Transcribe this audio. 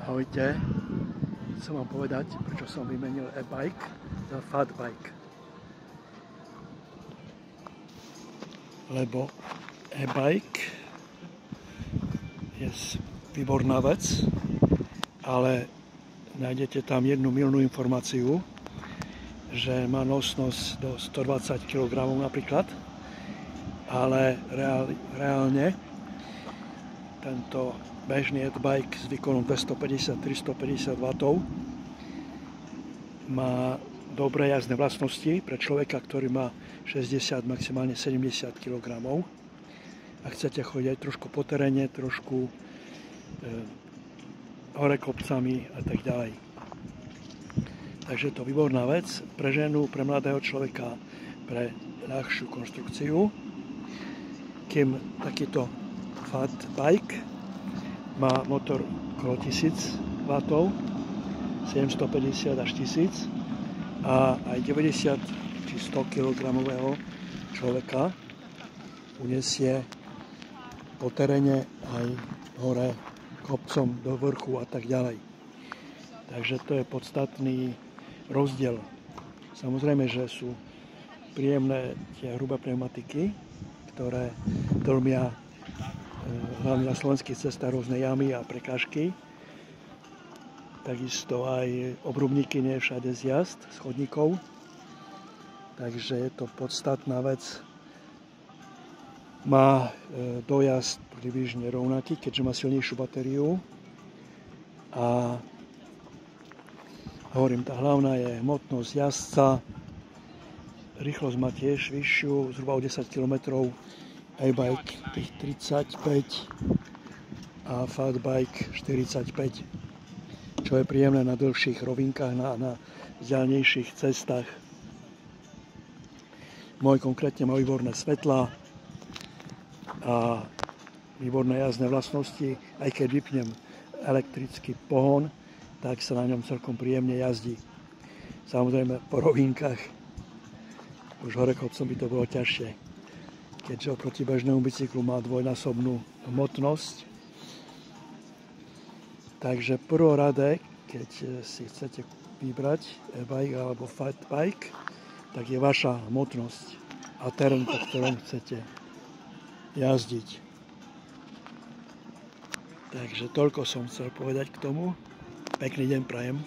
Ahojte, chcem vám povedať, prečo som vymenil e-bike za fat bike. Lebo e-bike je výborná vec, ale nájdete tam jednu mylnú informáciu, že má nosnosť do 120 kg napríklad, ale reálne tento bežný e-bike s výkonom 250-350 W má dobré jazdné vlastnosti pre človeka, ktorý má 60, maximálne 70 kg a chcete chodiť aj trošku po teréne, trošku hore kopcami a tak ďalej. Takže je to výborná vec pre ženu, pre mladého človeka, pre ľahšiu konštrukciu, kým takýto fat bike má motor okolo 1000 W, 750 až 1000 a aj 90 či 100 kg človeka uniesie po teréne aj hore kopcom do vrchu a tak ďalej. Takže to je podstatný rozdiel. Samozrejme, že sú príjemné tie hrubé pneumatiky, ktoré tlmia hlavne na slovenských cestách rôzne jamy a prekážky. Takisto aj obrubníky nie všade zjazd z chodníkov. Takže je to podstatná vec. Má dojazd približne rovnaký, keďže má silnejšiu batériu. A hovorím, tá hlavná je hmotnosť jazdca. Rýchlosť má tiež vyššiu, zhruba o 10 km. E-bike tých 35 a fat bike 45, čo je príjemné na dlhších rovinkách, na vzdialenejších cestách. Môj konkrétne má výborné svetlá a výborné jazdné vlastnosti. Aj keď vypnem elektrický pohon, tak sa na ňom celkom príjemne jazdí. Samozrejme po rovinkách, už hore kopcom by to bolo ťažšie, keďže oproti bežnému bicyklu má dvojnásobnú hmotnosť. Takže prvorade, keď si chcete vybrať e-bike alebo fat bike, tak je vaša hmotnosť a terén, po ktorom chcete jazdiť. Takže toľko som chcel povedať k tomu. Pekný deň prajem.